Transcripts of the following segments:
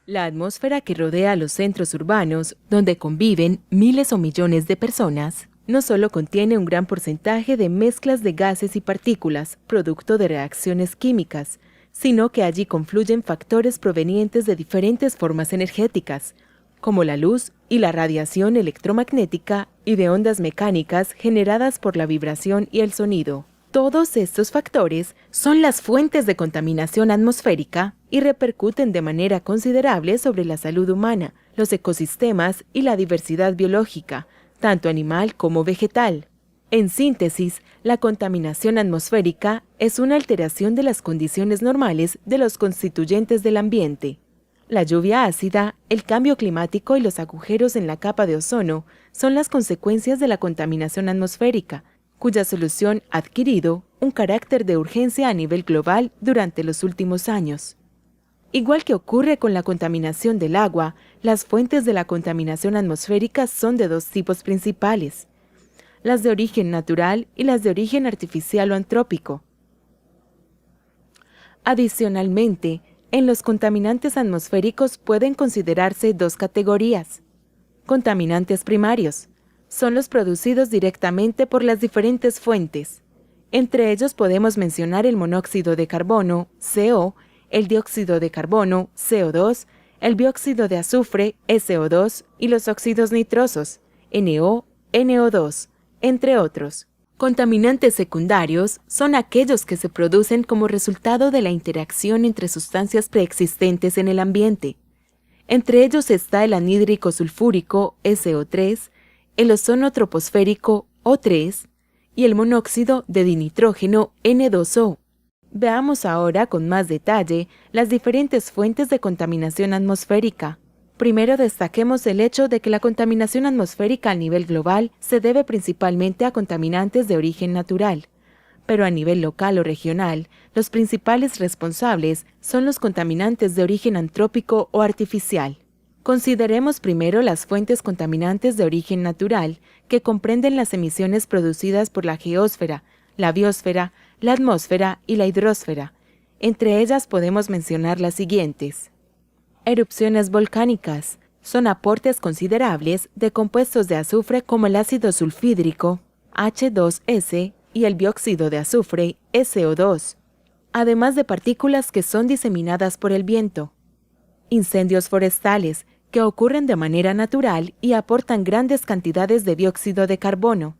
La atmósfera que rodea a los centros urbanos, donde conviven miles o millones de personas, no solo contiene un gran porcentaje de mezclas de gases y partículas, producto de reacciones químicas, sino que allí confluyen factores provenientes de diferentes formas energéticas, como la luz y la radiación electromagnética y de ondas mecánicas generadas por la vibración y el sonido. Todos estos factores son las fuentes de contaminación atmosférica y repercuten de manera considerable sobre la salud humana, los ecosistemas y la diversidad biológica, tanto animal como vegetal. En síntesis, la contaminación atmosférica es una alteración de las condiciones normales de los constituyentes del ambiente. La lluvia ácida, el cambio climático y los agujeros en la capa de ozono son las consecuencias de la contaminación atmosférica, cuya solución ha adquirido un carácter de urgencia a nivel global durante los últimos años. Igual que ocurre con la contaminación del agua, las fuentes de la contaminación atmosférica son de dos tipos principales: las de origen natural y las de origen artificial o antrópico. Adicionalmente, en los contaminantes atmosféricos pueden considerarse dos categorías. Contaminantes primarios son los producidos directamente por las diferentes fuentes. Entre ellos podemos mencionar el monóxido de carbono, CO, el dióxido de carbono, CO2, el dióxido de azufre, SO2, y los óxidos nitrosos, NO, NO2, entre otros. Contaminantes secundarios son aquellos que se producen como resultado de la interacción entre sustancias preexistentes en el ambiente. Entre ellos está el anhídrico sulfúrico, SO3, el ozono troposférico, O3, y el monóxido de dinitrógeno, N2O. Veamos ahora con más detalle las diferentes fuentes de contaminación atmosférica. Primero destaquemos el hecho de que la contaminación atmosférica a nivel global se debe principalmente a contaminantes de origen natural, pero a nivel local o regional, los principales responsables son los contaminantes de origen antrópico o artificial. Consideremos primero las fuentes contaminantes de origen natural, que comprenden las emisiones producidas por la geósfera, la biosfera, la atmósfera y la hidrosfera. Entre ellas podemos mencionar las siguientes. Erupciones volcánicas son aportes considerables de compuestos de azufre como el ácido sulfídrico, H2S, y el dióxido de azufre, SO2, además de partículas que son diseminadas por el viento. Incendios forestales, que ocurren de manera natural y aportan grandes cantidades de dióxido de carbono.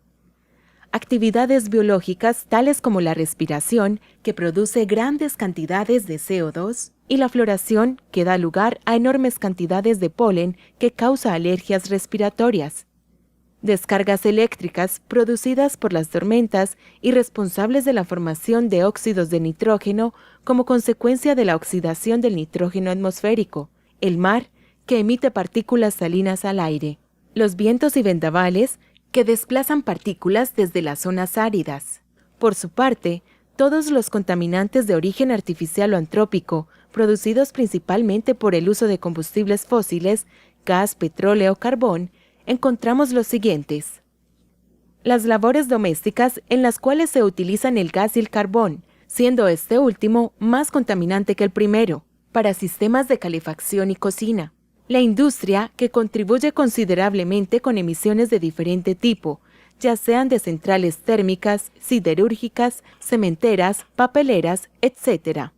Actividades biológicas tales como la respiración, que produce grandes cantidades de CO2, y la floración, que da lugar a enormes cantidades de polen que causa alergias respiratorias. Descargas eléctricas producidas por las tormentas y responsables de la formación de óxidos de nitrógeno como consecuencia de la oxidación del nitrógeno atmosférico. El mar, que emite partículas salinas al aire. Los vientos y vendavales, que desplazan partículas desde las zonas áridas. Por su parte, todos los contaminantes de origen artificial o antrópico, producidos principalmente por el uso de combustibles fósiles, gas, petróleo, carbón, encontramos los siguientes. Las labores domésticas en las cuales se utilizan el gas y el carbón, siendo este último más contaminante que el primero, para sistemas de calefacción y cocina. La industria, que contribuye considerablemente con emisiones de diferente tipo, ya sean de centrales térmicas, siderúrgicas, cementeras, papeleras, etc.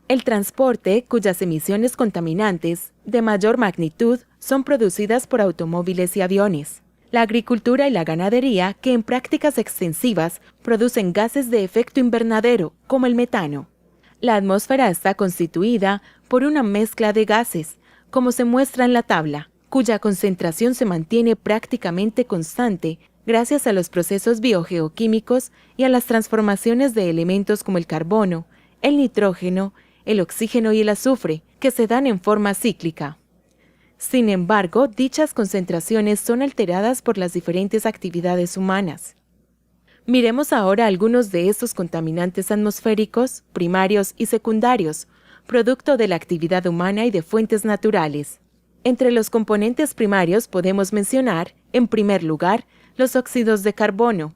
El transporte, cuyas emisiones contaminantes, de mayor magnitud, son producidas por automóviles y aviones. La agricultura y la ganadería, que en prácticas extensivas producen gases de efecto invernadero, como el metano. La atmósfera está constituida por una mezcla de gases, como se muestra en la tabla, cuya concentración se mantiene prácticamente constante gracias a los procesos biogeoquímicos y a las transformaciones de elementos como el carbono, el nitrógeno, el oxígeno y el azufre, que se dan en forma cíclica. Sin embargo, dichas concentraciones son alteradas por las diferentes actividades humanas. Miremos ahora algunos de estos contaminantes atmosféricos, primarios y secundarios, producto de la actividad humana y de fuentes naturales. Entre los componentes primarios podemos mencionar, en primer lugar, los óxidos de carbono,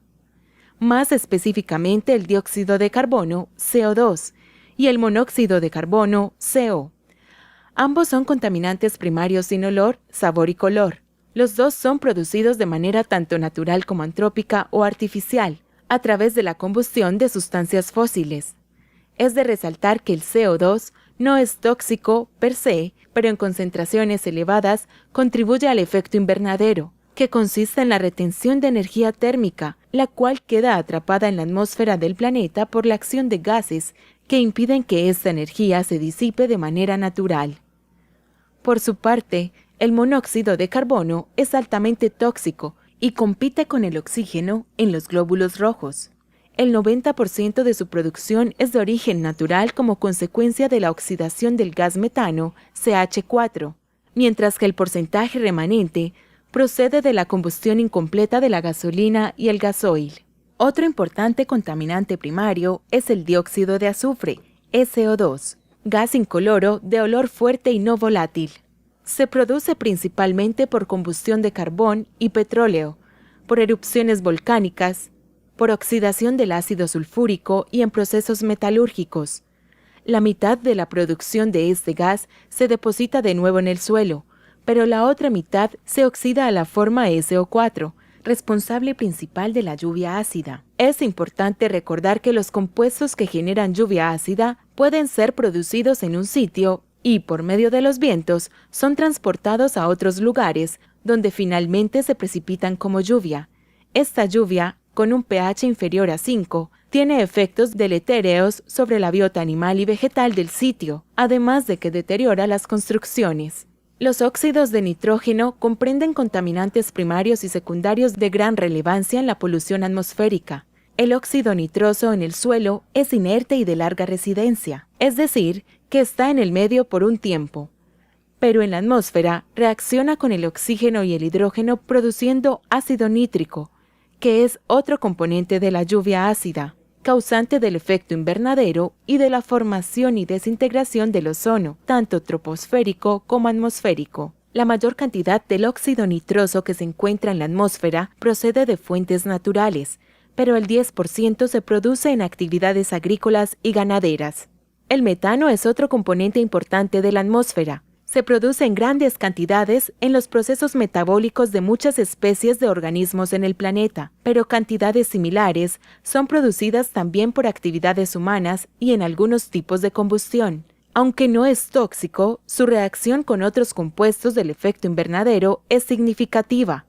más específicamente el dióxido de carbono, CO2, y el monóxido de carbono, CO. Ambos son contaminantes primarios sin olor, sabor y color. Los dos son producidos de manera tanto natural como antrópica o artificial, a través de la combustión de sustancias fósiles. Es de resaltar que el CO2 no es tóxico per se, pero en concentraciones elevadas contribuye al efecto invernadero, que consiste en la retención de energía térmica, la cual queda atrapada en la atmósfera del planeta por la acción de gases que impiden que esta energía se disipe de manera natural. Por su parte, el monóxido de carbono es altamente tóxico y compite con el oxígeno en los glóbulos rojos. El 90% de su producción es de origen natural como consecuencia de la oxidación del gas metano, CH4, mientras que el porcentaje remanente procede de la combustión incompleta de la gasolina y el gasoil. Otro importante contaminante primario es el dióxido de azufre, SO2, gas incoloro de olor fuerte y no volátil. Se produce principalmente por combustión de carbón y petróleo, por erupciones volcánicas, por oxidación del ácido sulfúrico y en procesos metalúrgicos. La mitad de la producción de este gas se deposita de nuevo en el suelo, pero la otra mitad se oxida a la forma SO4, responsable principal de la lluvia ácida. Es importante recordar que los compuestos que generan lluvia ácida pueden ser producidos en un sitio y, por medio de los vientos, son transportados a otros lugares, donde finalmente se precipitan como lluvia. Esta lluvia, con un pH inferior a 5, tiene efectos deletéreos sobre la biota animal y vegetal del sitio, además de que deteriora las construcciones. Los óxidos de nitrógeno comprenden contaminantes primarios y secundarios de gran relevancia en la polución atmosférica. El óxido nitroso en el suelo es inerte y de larga residencia, es decir, que está en el medio por un tiempo. Pero en la atmósfera reacciona con el oxígeno y el hidrógeno produciendo ácido nítrico, que es otro componente de la lluvia ácida, causante del efecto invernadero y de la formación y desintegración del ozono, tanto troposférico como atmosférico. La mayor cantidad del óxido nitroso que se encuentra en la atmósfera procede de fuentes naturales, pero el 10% se produce en actividades agrícolas y ganaderas. El metano es otro componente importante de la atmósfera. Se produce en grandes cantidades en los procesos metabólicos de muchas especies de organismos en el planeta, pero cantidades similares son producidas también por actividades humanas y en algunos tipos de combustión. Aunque no es tóxico, su reacción con otros compuestos del efecto invernadero es significativa.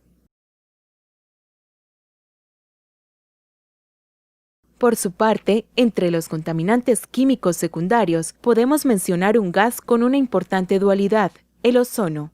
Por su parte, entre los contaminantes químicos secundarios podemos mencionar un gas con una importante dualidad, el ozono.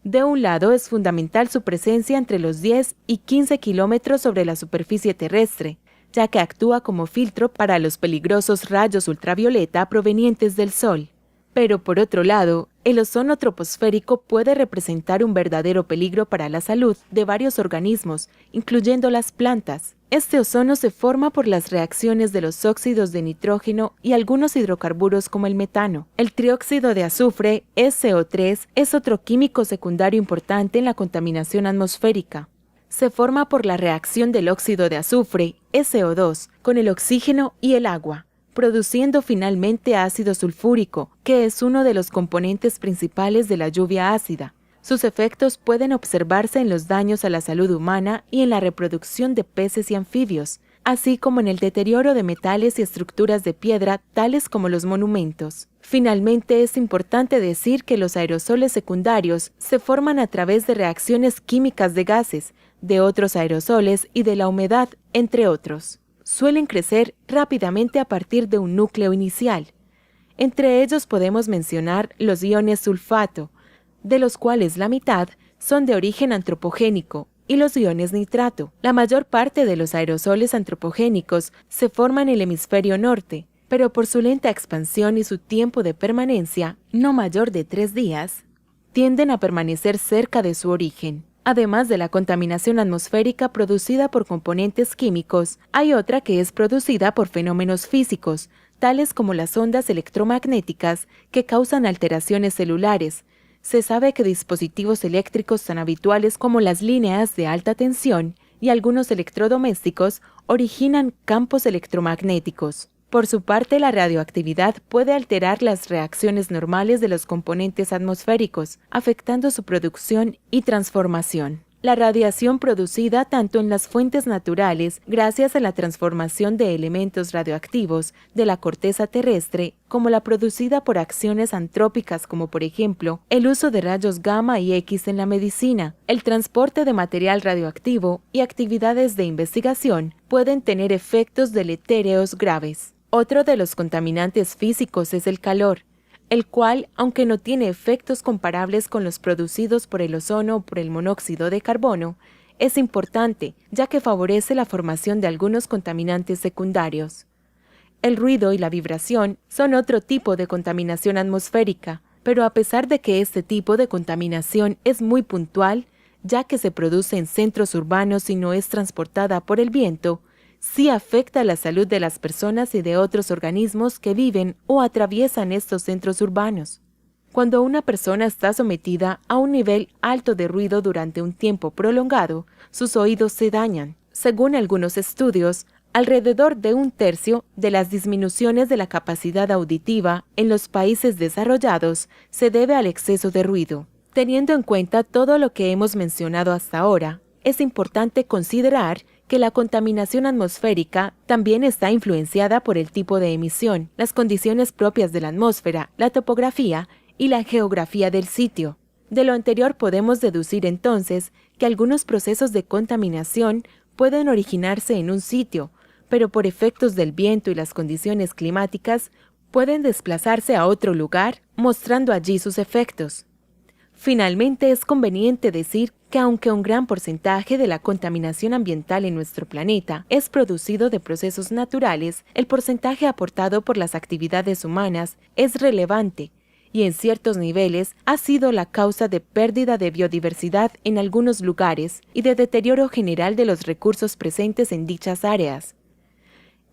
De un lado es fundamental su presencia entre los 10 y 15 kilómetros sobre la superficie terrestre, ya que actúa como filtro para los peligrosos rayos ultravioleta provenientes del Sol. Pero por otro lado, el ozono troposférico puede representar un verdadero peligro para la salud de varios organismos, incluyendo las plantas. Este ozono se forma por las reacciones de los óxidos de nitrógeno y algunos hidrocarburos como el metano. El trióxido de azufre, SO3, es otro químico secundario importante en la contaminación atmosférica. Se forma por la reacción del óxido de azufre, SO2, con el oxígeno y el agua, produciendo finalmente ácido sulfúrico, que es uno de los componentes principales de la lluvia ácida. Sus efectos pueden observarse en los daños a la salud humana y en la reproducción de peces y anfibios, así como en el deterioro de metales y estructuras de piedra, tales como los monumentos. Finalmente, es importante decir que los aerosoles secundarios se forman a través de reacciones químicas de gases, de otros aerosoles y de la humedad, entre otros. Suelen crecer rápidamente a partir de un núcleo inicial. Entre ellos podemos mencionar los iones sulfato, de los cuales la mitad son de origen antropogénico, y los iones nitrato. La mayor parte de los aerosoles antropogénicos se forman en el hemisferio norte, pero por su lenta expansión y su tiempo de permanencia, no mayor de 3 días, tienden a permanecer cerca de su origen. Además de la contaminación atmosférica producida por componentes químicos, hay otra que es producida por fenómenos físicos, tales como las ondas electromagnéticas que causan alteraciones celulares. Se sabe que dispositivos eléctricos tan habituales como las líneas de alta tensión y algunos electrodomésticos originan campos electromagnéticos. Por su parte, la radioactividad puede alterar las reacciones normales de los componentes atmosféricos, afectando su producción y transformación. La radiación producida tanto en las fuentes naturales, gracias a la transformación de elementos radioactivos de la corteza terrestre, como la producida por acciones antrópicas como por ejemplo el uso de rayos gamma y X en la medicina, el transporte de material radioactivo y actividades de investigación, pueden tener efectos deletéreos graves. Otro de los contaminantes físicos es el calor, el cual, aunque no tiene efectos comparables con los producidos por el ozono o por el monóxido de carbono, es importante, ya que favorece la formación de algunos contaminantes secundarios. El ruido y la vibración son otro tipo de contaminación atmosférica, pero a pesar de que este tipo de contaminación es muy puntual, ya que se produce en centros urbanos y no es transportada por el viento, sí afecta la salud de las personas y de otros organismos que viven o atraviesan estos centros urbanos. Cuando una persona está sometida a un nivel alto de ruido durante un tiempo prolongado, sus oídos se dañan. Según algunos estudios, alrededor de 1/3 de las disminuciones de la capacidad auditiva en los países desarrollados se debe al exceso de ruido. Teniendo en cuenta todo lo que hemos mencionado hasta ahora, es importante considerar que la contaminación atmosférica también está influenciada por el tipo de emisión, las condiciones propias de la atmósfera, la topografía y la geografía del sitio. De lo anterior podemos deducir entonces que algunos procesos de contaminación pueden originarse en un sitio, pero por efectos del viento y las condiciones climáticas pueden desplazarse a otro lugar, mostrando allí sus efectos. Finalmente, es conveniente decir que aunque un gran porcentaje de la contaminación ambiental en nuestro planeta es producido de procesos naturales, el porcentaje aportado por las actividades humanas es relevante y en ciertos niveles ha sido la causa de pérdida de biodiversidad en algunos lugares y de deterioro general de los recursos presentes en dichas áreas.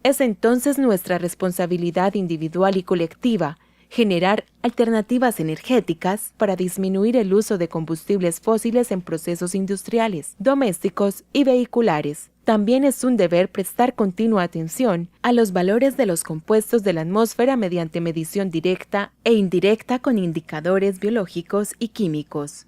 Es entonces nuestra responsabilidad individual y colectiva generar alternativas energéticas para disminuir el uso de combustibles fósiles en procesos industriales, domésticos y vehiculares. También es un deber prestar continua atención a los valores de los compuestos de la atmósfera mediante medición directa e indirecta con indicadores biológicos y químicos.